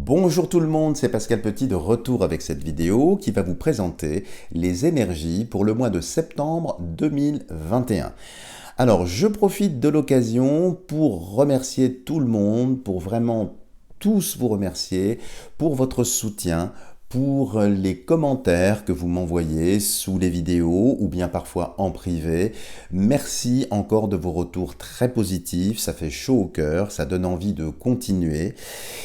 Bonjour tout le monde, c'est Pascal Petit de retour avec cette vidéo qui va vous présenter les énergies pour le mois de septembre 2021. Alors, je profite de l'occasion pour remercier tout le monde, pour vraiment tous vous remercier pour votre soutien, pour les commentaires que vous m'envoyez sous les vidéos ou bien parfois en privé. Merci encore de vos retours très positifs, ça fait chaud au cœur, ça donne envie de continuer.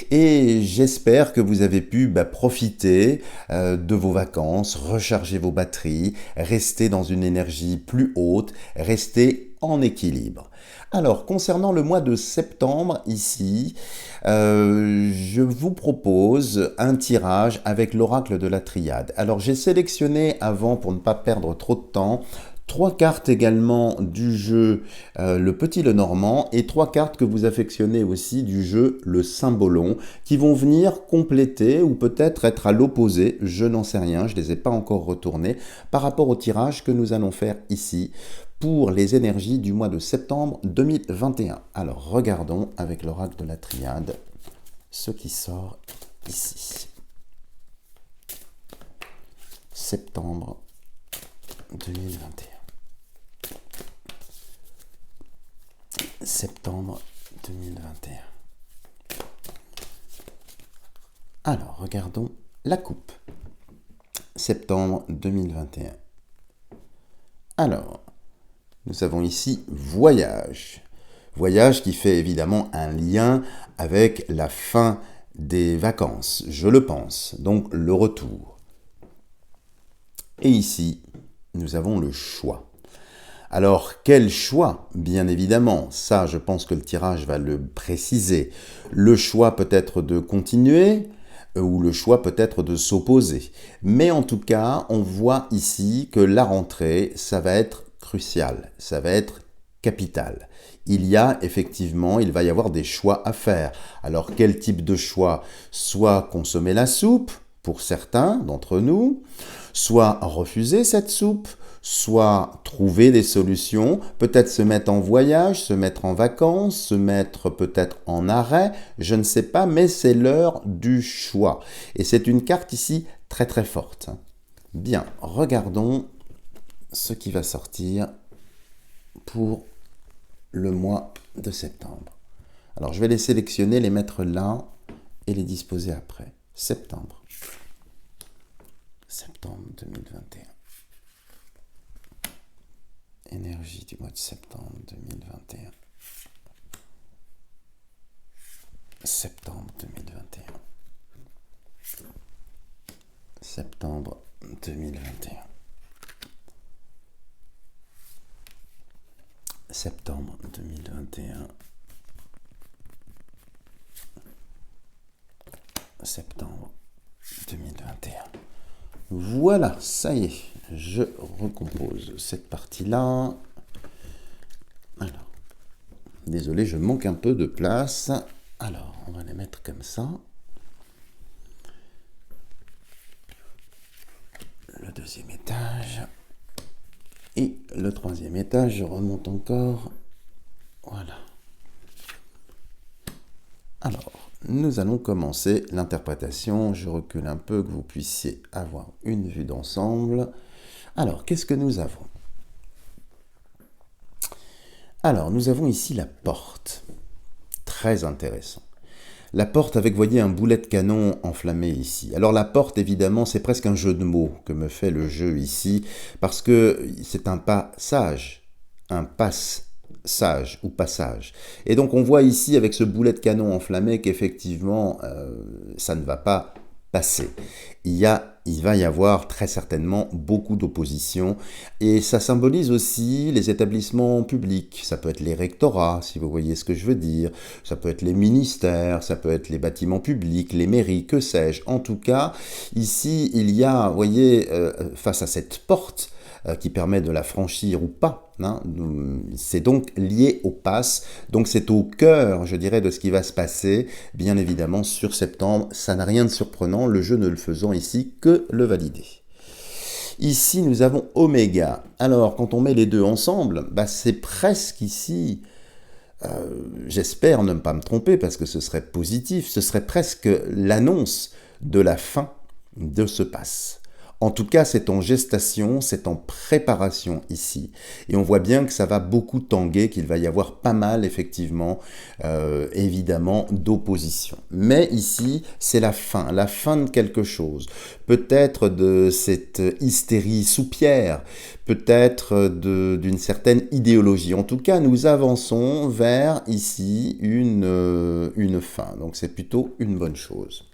Et j'espère que vous avez pu profiter de vos vacances, recharger vos batteries, rester dans une énergie plus haute, rester en équilibre. Alors, concernant le mois de septembre, ici, je vous propose un tirage avec l'oracle de la triade. Alors, j'ai sélectionné avant, pour ne pas perdre trop de temps, 3 cartes également du jeu Le Petit Lenormand et 3 cartes que vous affectionnez aussi du jeu Le Cymbolon qui vont venir compléter ou peut-être être à l'opposé, je n'en sais rien, je ne les ai pas encore retournés, par rapport au tirage que nous allons faire ici pour les énergies du mois de septembre 2021. Alors regardons avec l'oracle de la triade ce qui sort ici. Septembre 2021. Septembre 2021. Alors, regardons la coupe. Septembre 2021. Alors, nous avons ici voyage. Voyage qui fait évidemment un lien avec la fin des vacances, je le pense, donc le retour. Et ici, nous avons le choix. Alors, quel choix? Bien évidemment, ça, je pense que le tirage va le préciser. Le choix peut être de continuer ou le choix peut être de s'opposer. Mais en tout cas, on voit ici que la rentrée, ça va être crucial, ça va être capital. Il va y avoir des choix à faire. Alors, quel type de choix? Soit consommer la soupe, pour certains d'entre nous, soit refuser cette soupe, soit trouver des solutions, peut-être se mettre en voyage, se mettre en vacances, se mettre peut-être en arrêt, je ne sais pas, mais c'est l'heure du choix. Et c'est une carte ici très très forte. Bien, regardons ce qui va sortir pour le mois de septembre. Alors je vais les sélectionner, les mettre là et les disposer après. Septembre. Septembre 2021. Énergie du mois de septembre 2021. Septembre 2021. Septembre 2021. Septembre 2021. Septembre 2021. Voilà, ça y est, je recompose cette partie-là. Alors, désolé, je manque un peu de place. Alors, on va les mettre comme ça. Le deuxième étage. Et le troisième étage, je remonte encore. Voilà. Alors, nous allons commencer l'interprétation. Je recule un peu, que vous puissiez avoir une vue d'ensemble. Alors, qu'est-ce que nous avons? Alors, nous avons ici la porte. Très intéressant. La porte avec, voyez, un boulet de canon enflammé ici. Alors la porte, évidemment, c'est presque un jeu de mots que me fait le jeu ici, parce que c'est un passage, un passe-sage ou passage. Et donc on voit ici, avec ce boulet de canon enflammé, qu'effectivement, ça ne va pas passer. Il va y avoir très certainement beaucoup d'opposition et ça symbolise aussi les établissements publics. Ça peut être les rectorats, si vous voyez ce que je veux dire. Ça peut être les ministères, ça peut être les bâtiments publics, les mairies, que sais-je. En tout cas, ici, il y a, vous voyez, face à cette porte qui permet de la franchir ou pas, hein, c'est donc lié au pass, donc c'est au cœur, je dirais, de ce qui va se passer, bien évidemment, sur septembre. Ça n'a rien de surprenant, le jeu ne le faisant ici que le valider. Ici, nous avons Oméga. Alors, quand on met les deux ensemble, c'est presque ici j'espère ne pas me tromper parce que ce serait positif, ce serait presque l'annonce de la fin de ce pass. En tout cas, c'est en gestation, c'est en préparation ici. Et on voit bien que ça va beaucoup tanguer, qu'il va y avoir pas mal, effectivement, évidemment, d'opposition. Mais ici, c'est la fin de quelque chose. Peut-être de cette hystérie sous pierre, peut-être d'une certaine idéologie. En tout cas, nous avançons vers, ici, une fin. Donc c'est plutôt une bonne chose.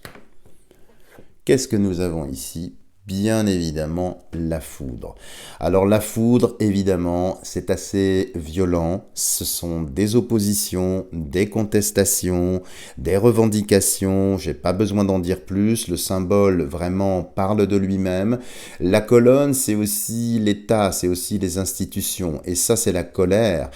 Qu'est-ce que nous avons ici ? Bien évidemment, la foudre. Alors la foudre, évidemment, c'est assez violent. Ce sont des oppositions, des contestations, des revendications. J'ai pas besoin d'en dire plus. Le symbole vraiment parle de lui-même. La colonne, c'est aussi l'État, c'est aussi les institutions. Et ça, c'est la colère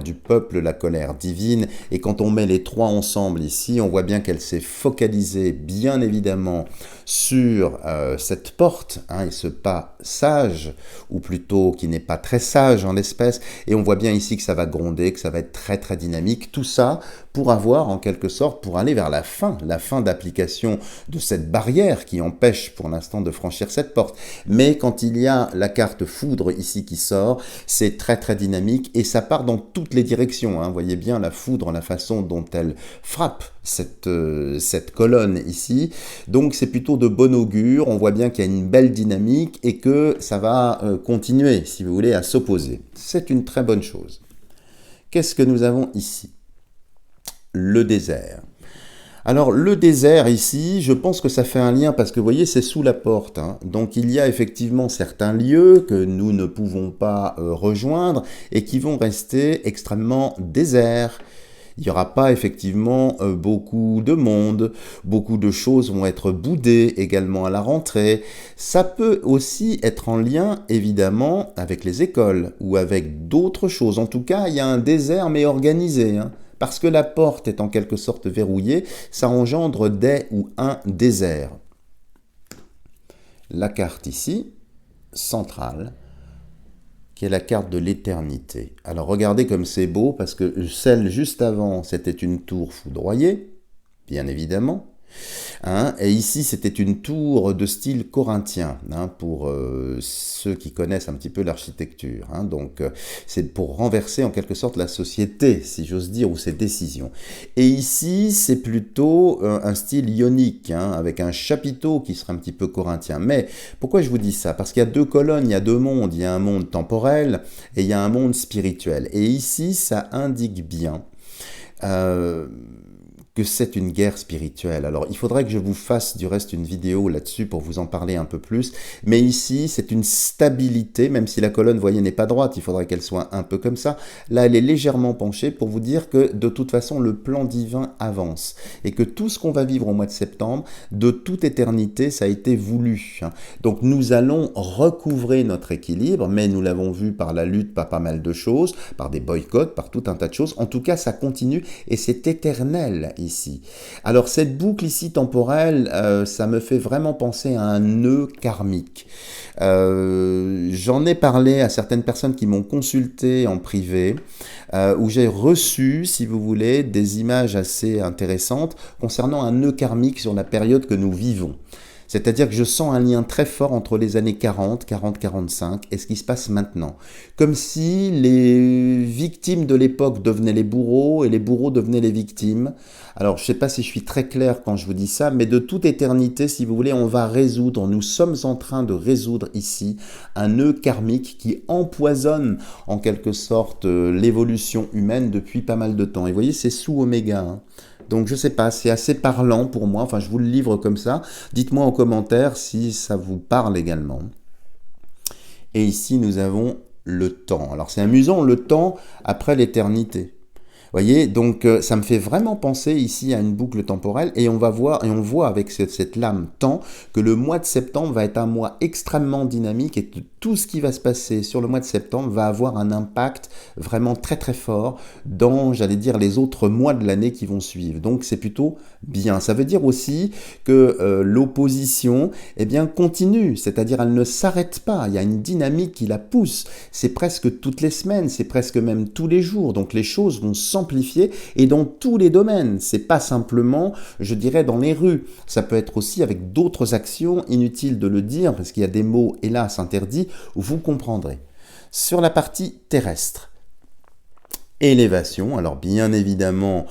du peuple, la colère divine. Et quand on met les trois ensemble ici, on voit bien qu'elle s'est focalisée, bien évidemment, sur cette porte, et ce pas sage, ou plutôt qui n'est pas très sage en l'espèce, et on voit bien ici que ça va gronder, que ça va être très très dynamique, tout ça pour avoir en quelque sorte, pour aller vers la fin d'application de cette barrière qui empêche pour l'instant de franchir cette porte. Mais quand il y a la carte foudre ici qui sort, c'est très très dynamique et ça part dans toutes les directions. Vous voyez bien la foudre, la façon dont elle frappe cette colonne ici. Donc c'est plutôt de bon augure, on voit bien qu'il y a une belle dynamique et que ça va continuer, si vous voulez, à s'opposer. C'est une très bonne chose. Qu'est-ce que nous avons ici ? Le désert. Alors le désert ici, je pense que ça fait un lien parce que vous voyez c'est sous la porte, donc il y a effectivement certains lieux que nous ne pouvons pas rejoindre et qui vont rester extrêmement déserts. Il n'y aura pas effectivement beaucoup de monde, beaucoup de choses vont être boudées également à la rentrée. Ça peut aussi être en lien évidemment avec les écoles ou avec d'autres choses. En tout cas, il y a un désert mais organisé. Parce que la porte est en quelque sorte verrouillée, ça engendre des ou un désert. La carte ici, centrale, qui est la carte de l'éternité. Alors regardez comme c'est beau, parce que celle juste avant, c'était une tour foudroyée, bien évidemment. Et ici, c'était une tour de style corinthien, pour ceux qui connaissent un petit peu l'architecture. Donc, c'est pour renverser en quelque sorte la société, si j'ose dire, ou ses décisions. Et ici, c'est plutôt un style ionique, avec un chapiteau qui serait un petit peu corinthien. Mais pourquoi je vous dis ça ? Parce qu'il y a deux colonnes, il y a deux mondes. Il y a un monde temporel et il y a un monde spirituel. Et ici, ça indique bien que c'est une guerre spirituelle. Alors, il faudrait que je vous fasse du reste une vidéo là-dessus pour vous en parler un peu plus. Mais ici, c'est une stabilité, même si la colonne, vous voyez, n'est pas droite, il faudrait qu'elle soit un peu comme ça. Là, elle est légèrement penchée pour vous dire que, de toute façon, le plan divin avance. Et que tout ce qu'on va vivre au mois de septembre, de toute éternité, ça a été voulu. Donc, nous allons recouvrer notre équilibre, mais nous l'avons vu par la lutte, par pas mal de choses, par des boycotts, par tout un tas de choses. En tout cas, ça continue et c'est éternel ici. Alors cette boucle ici temporelle, ça me fait vraiment penser à un nœud karmique. J'en ai parlé à certaines personnes qui m'ont consulté en privé, où j'ai reçu, si vous voulez, des images assez intéressantes concernant un nœud karmique sur la période que nous vivons. C'est-à-dire que je sens un lien très fort entre les années 40-45 et ce qui se passe maintenant. Comme si les victimes de l'époque devenaient les bourreaux et les bourreaux devenaient les victimes. Alors, je ne sais pas si je suis très clair quand je vous dis ça, mais de toute éternité, si vous voulez, on va résoudre, nous sommes en train de résoudre ici un nœud karmique qui empoisonne en quelque sorte l'évolution humaine depuis pas mal de temps. Et vous voyez, c'est sous Oméga. Donc je sais pas, c'est assez parlant pour moi, enfin je vous le livre comme ça. Dites-moi en commentaire si ça vous parle également. Et ici nous avons le temps. Alors c'est amusant, le temps après l'éternité. Voyez, donc ça me fait vraiment penser ici à une boucle temporelle et on va voir et on voit avec cette lame temps que le mois de septembre va être un mois extrêmement dynamique et que tout ce qui va se passer sur le mois de septembre va avoir un impact vraiment très très fort dans, j'allais dire, les autres mois de l'année qui vont suivre. Donc c'est plutôt bien. Ça veut dire aussi que l'opposition, eh bien, continue, c'est-à-dire elle ne s'arrête pas. Il y a une dynamique qui la pousse. C'est presque toutes les semaines, c'est presque même tous les jours. Donc les choses vont s'amplifier et dans tous les domaines. C'est pas simplement, je dirais, dans les rues. Ça peut être aussi avec d'autres actions, inutile de le dire parce qu'il y a des mots, hélas, interdits, vous comprendrez. Sur la partie terrestre, élévation. Alors bien évidemment,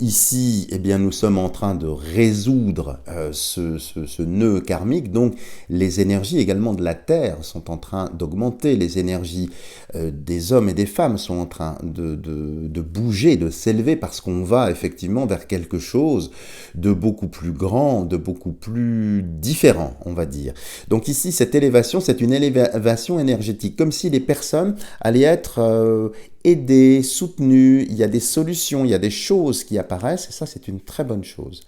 ici, eh bien, nous sommes en train de résoudre ce nœud karmique. Donc les énergies également de la Terre sont en train d'augmenter. Les énergies des hommes et des femmes sont en train de bouger, de s'élever parce qu'on va effectivement vers quelque chose de beaucoup plus grand, de beaucoup plus différent, on va dire. Donc ici, cette élévation, c'est une élévation énergétique, comme si les personnes allaient être aidées, soutenues, il y a des solutions, il y a des choses qui apparaissent, et ça c'est une très bonne chose.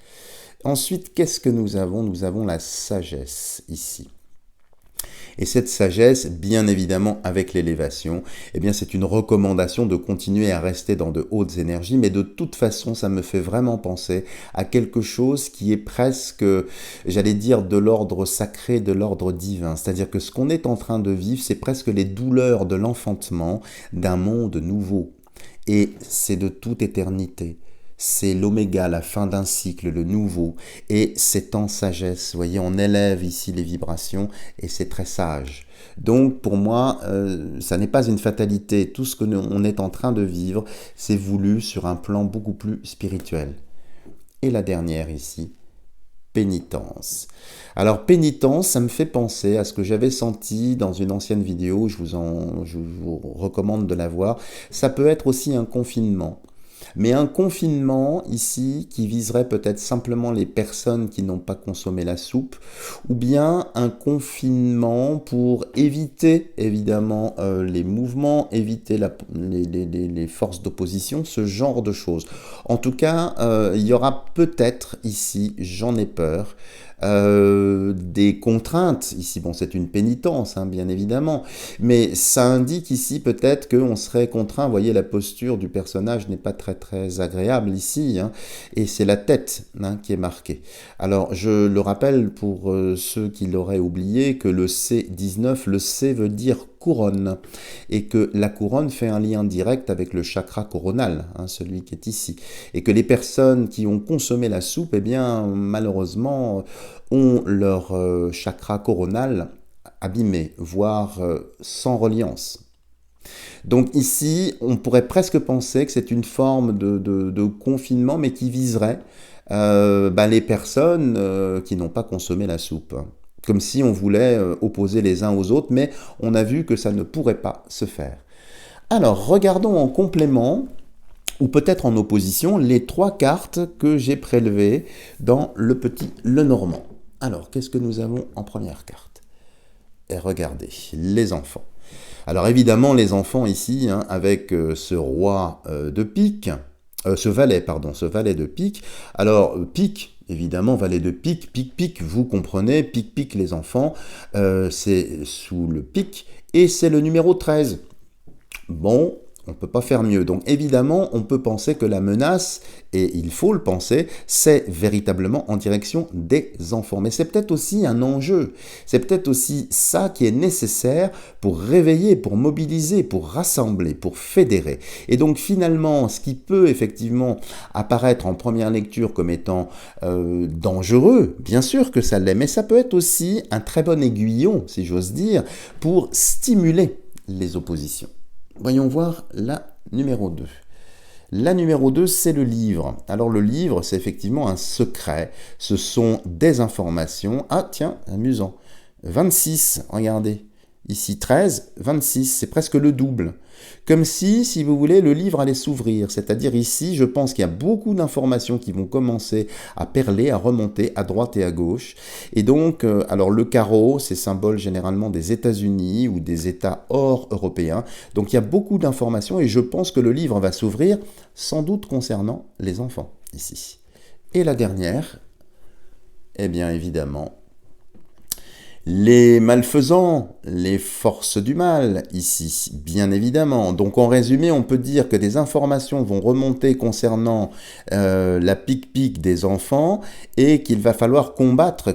Ensuite, qu'est-ce que nous avons? Nous avons la sagesse ici. Et cette sagesse, bien évidemment, avec l'élévation, eh bien, c'est une recommandation de continuer à rester dans de hautes énergies, mais de toute façon, ça me fait vraiment penser à quelque chose qui est presque, j'allais dire, de l'ordre sacré, de l'ordre divin. C'est-à-dire que ce qu'on est en train de vivre, c'est presque les douleurs de l'enfantement d'un monde nouveau. Et c'est de toute éternité. C'est l'oméga, la fin d'un cycle, le nouveau, et c'est en sagesse. Vous voyez, on élève ici les vibrations, et c'est très sage. Donc, pour moi, ça n'est pas une fatalité. Tout ce que on est en train de vivre, c'est voulu sur un plan beaucoup plus spirituel. Et la dernière ici, pénitence. Alors, pénitence, ça me fait penser à ce que j'avais senti dans une ancienne vidéo, je vous recommande de la voir. Ça peut être aussi un confinement. Mais un confinement ici qui viserait peut-être simplement les personnes qui n'ont pas consommé la soupe, ou bien un confinement pour éviter évidemment les mouvements, éviter les forces d'opposition, ce genre de choses. En tout cas, il y aura peut-être ici, j'en ai peur, des contraintes. Ici, bon, c'est une pénitence, hein, bien évidemment, mais ça indique ici peut-être qu'on serait contraint. Vous voyez, la posture du personnage n'est pas très très agréable ici, hein, et c'est la tête qui est marquée. Alors, je le rappelle pour ceux qui l'auraient oublié, que le C19, le C veut dire couronne, et que la couronne fait un lien direct avec le chakra coronal, celui qui est ici, et que les personnes qui ont consommé la soupe, eh bien, malheureusement, ont leur chakra coronal abîmé, voire sans reliance. Donc ici, on pourrait presque penser que c'est une forme de confinement, mais qui viserait les personnes qui n'ont pas consommé la soupe. Comme si on voulait opposer les uns aux autres, mais on a vu que ça ne pourrait pas se faire. Alors, regardons en complément, ou peut-être en opposition, les trois cartes que j'ai prélevées dans le petit Lenormand. Alors, qu'est-ce que nous avons en première carte? Et regardez, les enfants. Alors évidemment, les enfants ici, avec ce roi de pique, ce valet de pique. Alors, pique, évidemment, valet de pique, pique, pique, vous comprenez, pique, pique, les enfants, c'est sous le pique, et c'est le numéro 13. Bon, on ne peut pas faire mieux. Donc évidemment, on peut penser que la menace, et il faut le penser, c'est véritablement en direction des enfants. Mais c'est peut-être aussi un enjeu. C'est peut-être aussi ça qui est nécessaire pour réveiller, pour mobiliser, pour rassembler, pour fédérer. Et donc finalement, ce qui peut effectivement apparaître en première lecture comme étant dangereux, bien sûr que ça l'est, mais ça peut être aussi un très bon aiguillon, si j'ose dire, pour stimuler les oppositions. Voyons voir la numéro 2. La numéro 2, c'est le livre. Alors le livre, c'est effectivement un secret. Ce sont des informations. Ah tiens, amusant. 26, regardez. Ici 13, 26, c'est presque le double. Comme si vous voulez, le livre allait s'ouvrir. C'est-à-dire ici, je pense qu'il y a beaucoup d'informations qui vont commencer à perler, à remonter à droite et à gauche. Et donc, alors le carreau, c'est symbole généralement des États-Unis ou des États hors européens. Donc il y a beaucoup d'informations et je pense que le livre va s'ouvrir sans doute concernant les enfants ici. Et la dernière, eh bien évidemment, les malfaisants, les forces du mal, ici, bien évidemment. Donc en résumé, on peut dire que des informations vont remonter concernant la pique-pique des enfants et qu'il va falloir combattre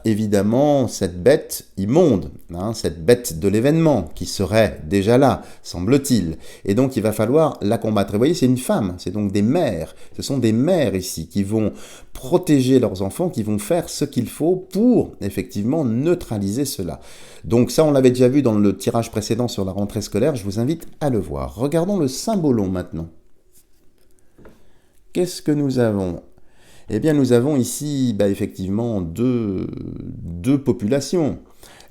évidemment cette bête immonde, hein, cette bête de l'événement qui serait déjà là, semble-t-il. Et donc il va falloir la combattre. Et vous voyez, c'est une femme, c'est donc des mères. Ce sont des mères ici qui vont protéger leurs enfants, qui vont faire ce qu'il faut pour effectivement neutraliser cela. Donc ça, on l'avait déjà vu dans le tirage précédent sur la rentrée scolaire, je vous invite à le voir. Regardons le symbolon maintenant. Qu'est-ce que nous avons ? Eh bien, nous avons ici effectivement deux populations.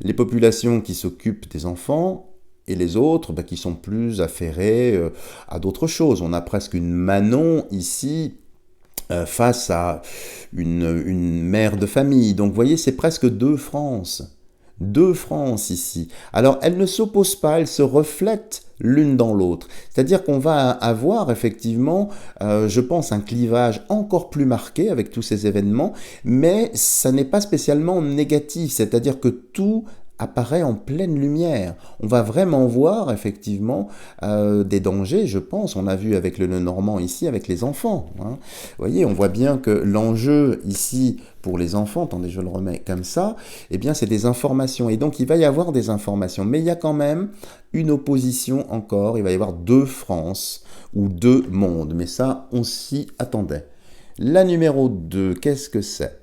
Les populations qui s'occupent des enfants et les autres qui sont plus affairées à d'autres choses. On a presque une Manon ici, face à une mère de famille. Donc vous voyez, c'est presque deux France. Deux France ici. Alors elles ne s'opposent pas, elles se reflètent l'une dans l'autre. C'est-à-dire qu'on va avoir effectivement, je pense, un clivage encore plus marqué avec tous ces événements, mais ça n'est pas spécialement négatif. C'est-à-dire que tout apparaît en pleine lumière. On va vraiment voir effectivement des dangers, je pense. On a vu avec le Lenormand ici, avec les enfants. Hein. Vous voyez, on voit bien que l'enjeu ici pour les enfants, attendez, je le remets comme ça, eh bien c'est des informations. Et donc il va y avoir des informations, mais il y a quand même une opposition encore. Il va y avoir deux France ou deux mondes. Mais ça, on s'y attendait. La numéro 2, qu'est-ce que c'est ?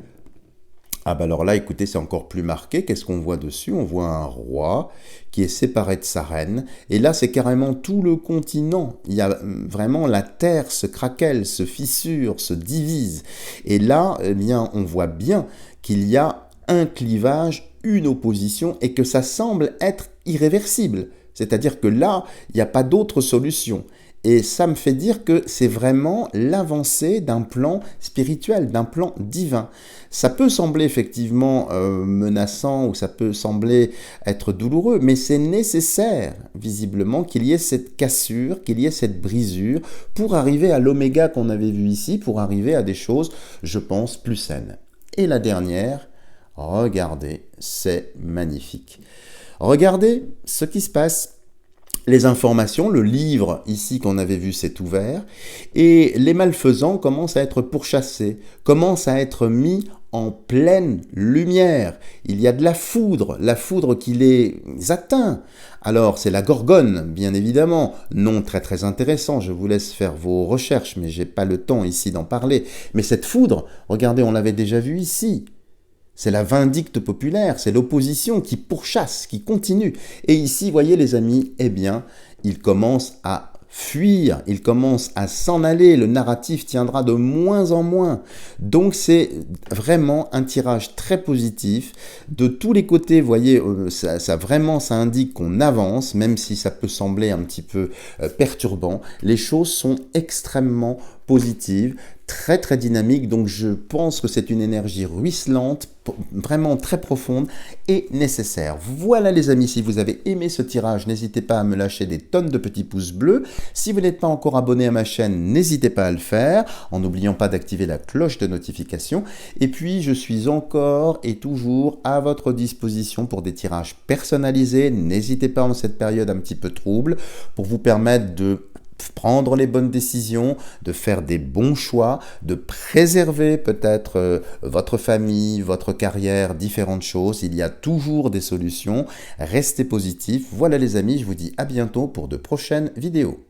Ah bah alors là, écoutez, c'est encore plus marqué. Qu'est-ce qu'on voit dessus ? On voit un roi qui est séparé de sa reine. Et là, c'est carrément tout le continent. Il y a vraiment la terre se craquelle, se fissure, se divise. Et là, eh bien, on voit bien qu'il y a un clivage, une opposition, et que ça semble être irréversible. C'est-à-dire que là, il n'y a pas d'autre solution. Et ça me fait dire que c'est vraiment l'avancée d'un plan spirituel, d'un plan divin. Ça peut sembler effectivement menaçant ou ça peut sembler être douloureux, mais c'est nécessaire, visiblement, qu'il y ait cette cassure, qu'il y ait cette brisure pour arriver à l'oméga qu'on avait vu ici, pour arriver à des choses, je pense, plus saines. Et la dernière, regardez, c'est magnifique. Regardez ce qui se passe. Les informations, le livre ici qu'on avait vu s'est ouvert et les malfaisants commencent à être pourchassés, commencent à être mis en pleine lumière. Il y a de la foudre qui les atteint. Alors c'est la Gorgone, bien évidemment, non très intéressant, je vous laisse faire vos recherches, mais j'ai pas le temps ici d'en parler. Mais cette foudre, regardez, on l'avait déjà vu ici. C'est la vindicte populaire, c'est l'opposition qui pourchasse, qui continue. Et ici, voyez les amis, eh bien, il commence à fuir, il commence à s'en aller, le narratif tiendra de moins en moins. Donc c'est vraiment un tirage très positif. De tous les côtés, vous voyez, ça indique qu'on avance, même si ça peut sembler un petit peu perturbant. Les choses sont extrêmement positives, très dynamiques, donc je pense que c'est une énergie ruisselante, vraiment très profonde et nécessaire. Voilà les amis, si vous avez aimé ce tirage, n'hésitez pas à me lâcher des tonnes de petits pouces bleus. Si vous n'êtes pas encore abonné à ma chaîne, n'hésitez pas à le faire, en n'oubliant pas d'activer la cloche de notification. Et puis, je suis encore et toujours à votre disposition pour des tirages personnalisés. N'hésitez pas en cette période un petit peu trouble pour vous permettre de prendre les bonnes décisions, de faire des bons choix, de préserver peut-être votre famille, votre carrière, différentes choses. Il y a toujours des solutions. Restez positifs. Voilà les amis, je vous dis à bientôt pour de prochaines vidéos.